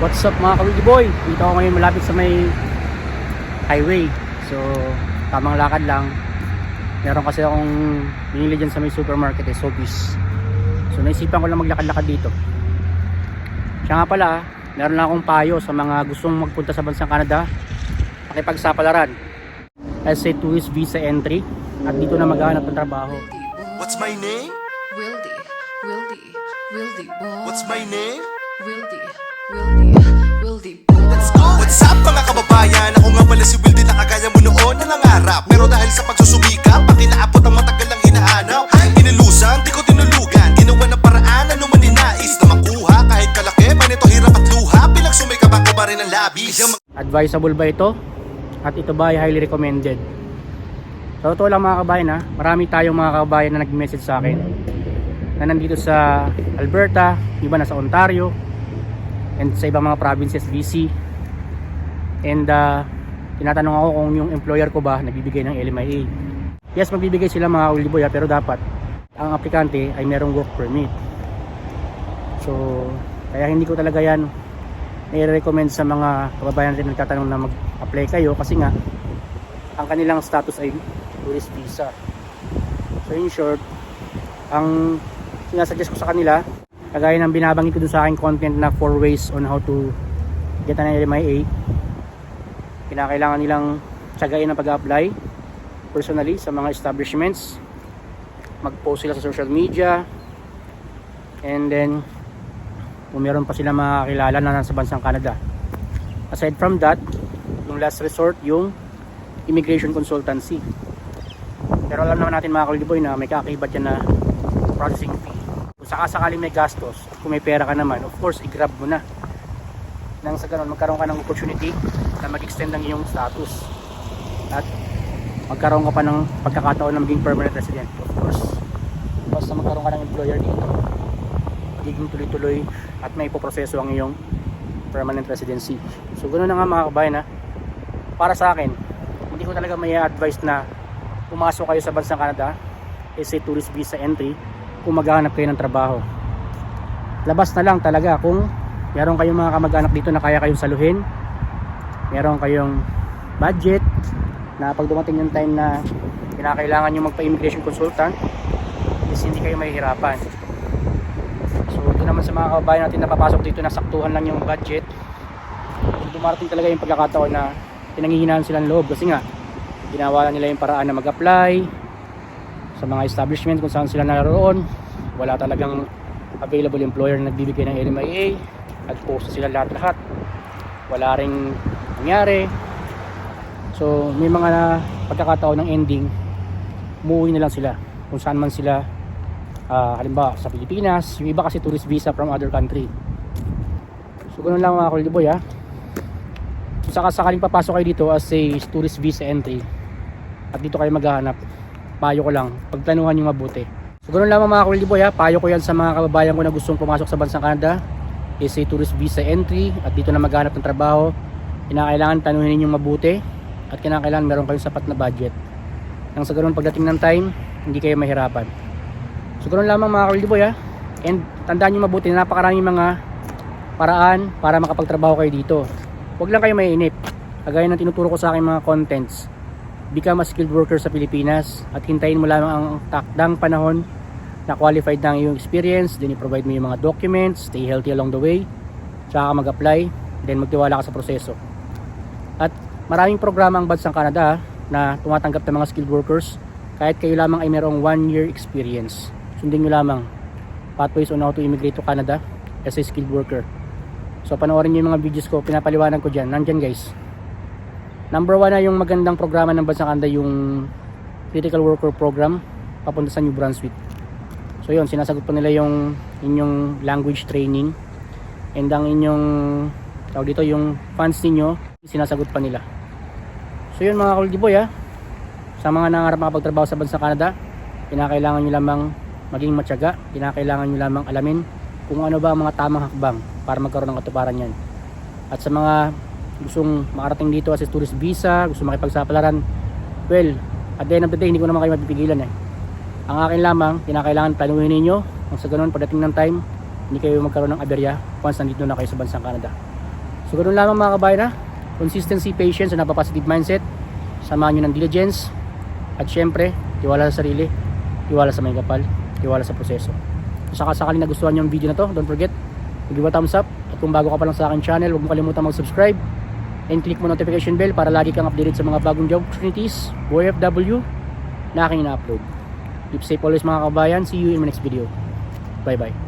What's up mga ka-Wildy Boy? Dito ako ngayon malapit sa may highway. So, tamang lakad lang. Meron kasi akong binili dyan sa may supermarket Sobeys. So, naisipan ko lang maglakad-lakad dito. Siya nga pala, meron lang akong payo sa mga gustong magpunta sa bansang Canada. Pakipagsapalaran. SA Tourist Visa Entry. At dito na maghahanap ng trabaho. What's my name? Wildy boy. What's my name? Wildy boy. Let's go! What's up mga kababayan? Ako nga pala si Wildy na kagaya mo noon na nangarap. Pero dahil sa pagsusumikap, pati naapot ang matagal lang hinahanap. Inilusan, di ko tinulugan. Ginawa ng paraan, ano man ninais na makuha. Kahit kalaki, manito hirap at luha. Bilang sumikap ako ba rin ang labis. Advisable ba ito? At ito ba ay highly recommended? Sa totoo lang mga kabayan ha, marami tayong mga kabayan na nag-message sa akin na nandito sa Alberta, iba na sa Ontario and sa ibang mga provinces, BC. And tinatanong ako kung yung employer ko ba nagbibigay ng LMIA. Yes, magbibigay sila mga Wildy Boy pero dapat ang aplikante ay merong work permit. So kaya hindi ko talaga yan i-recommend sa mga kababayan natin nagtatanong na mag-apply kayo kasi nga ang kanilang status ay tourist visa. So in short, ang sinasuggest ko sa kanila, kagaya ng binabanggit ko dun sa aking content na 4 ways on how to get an LMIA, kinakailangan nilang tsagain ang pag-apply personally sa mga establishments, mag-post sila sa social media, and then kung meron pa sila makakilala na nasa bansang Canada. Aside from that, yung last resort, yung immigration consultancy. Pero alam naman natin mga Wildy Boy na may kaakibat yan na processing fee. Kung sakasakaling may gastos at kung may pera ka naman, of course i-grab mo na nang sa ganun magkaroon ka ng opportunity na mag-extend ng iyong status at magkaroon ka pa ng pagkakataon na maging permanent resident. Of course, basta magkaroon ka ng employer dito, magiging tuloy-tuloy at may ipoproseso ang iyong permanent residency. So ganoon na nga mga kabayan ha. Para sa akin, hindi ko talaga may advice na pumasok kayo sa bansang Canada SA Tourist Visa Entry kung maghahanap kayo ng trabaho. Labas na lang talaga kung meron kayong mga kamag-anak dito na kaya kayong saluhin, meron kayong budget na pag dumating yung time na kinakailangan nyo magpa-immigration consultant is hindi kayo mahihirapan. So ito naman sa mga kababayan natin na papasok dito na saktuhan lang yung budget, dumarating talaga yung pagkakataon na pinanghihinaan silang loob kasi nga ginawa nila yung paraan na mag-apply sa mga establishment kung saan sila naroon, wala talagang available employer na nagbibigay ng LMIA, nag-post sila lahat-lahat, wala ring nangyari. So may mga pagkakataon ng ending, umuwi na lang sila kung saan man sila, halimbawa sa Pilipinas, yung iba kasi tourist visa from other country. So ganoon lang mga Wildy Boy ha. So sakaling papasok kayo dito as a tourist visa entry at dito kayo maghahanap, payo ko lang, pagplanuhan nyo mabuti. So ganoon lamang mga Wildy Boy ha, payo ko yan sa mga kababayan ko na gustong pumasok sa bansang Canada is a tourist visa entry at dito na maghahanap ng trabaho. Kinakailangan planuhin niyo mabuti at kinakailangan meron kayong sapat na budget nang sa ganoon pagdating ng time hindi kayo mahirapan. So ganoon lamang mga Wildy Boy ha, and tandaan nyo mabuti na napakaraming mga paraan para makapagtrabaho kayo dito. Huwag lang kayo mainip, kagaya ng tinuturo ko sa aking mga contents. Become a skilled worker sa Pilipinas at hintayin mo lamang ang takdang panahon na qualified na ang iyong experience, then i-provide mo yung mga documents, stay healthy along the way, tsaka ka mag-apply, then magtiwala ka sa proseso. At maraming programa ang bansang Canada na tumatanggap ng mga skilled workers kahit kayo lamang ay merong 1 year experience. Sundin nyo lamang pathways on how to immigrate to Canada as a skilled worker. So panoorin nyo yung mga videos ko, pinapaliwanag ko dyan, nandyan guys. Number 1 na yung magandang programa ng bansang Canada, yung Critical Worker Program papunta sa New Brunswick. So yun, sinasagot po nila yung inyong language training and ang inyong tawag dito, yung funds ninyo, sinasagot pa nila. So yun mga Wildy Boy ha, sa mga nangarap makapagtrabaho sa bansang Canada, kinakailangan nyo lamang maging matyaga, kinakailangan nyo lamang alamin kung ano ba ang mga tamang hakbang para magkaroon ng katuparan yan. At sa mga gustong makarating dito as a tourist visa, gusto makipagsapalaran, well, at the end of the day, hindi ko naman kayo mapipigilan eh. Ang akin lamang, kinakailangan planuhin ninyo kung sa ganun pagdating ng time, hindi kayo magkaroon ng aberya once nandito na kayo sa bansang Canada. So ganoon lamang mga kabayan ha. Consistency, patience, and positive mindset. Samahan nyo ng diligence. At syempre, tiwala sa sarili, tiwala sa may kapal, tiwala sa proseso. Kung sakasakali nagustuhan nyo ang video na to, don't forget, give a thumbs up. At kung bago ka pa lang sa akin channel, huwag mo kalimutan mag-subscribe. And click mo notification bell para lagi kang updated sa mga bagong job opportunities, OFW, na aking ina-upload. Keep safe always mga kabayan. See you in my next video. Bye bye.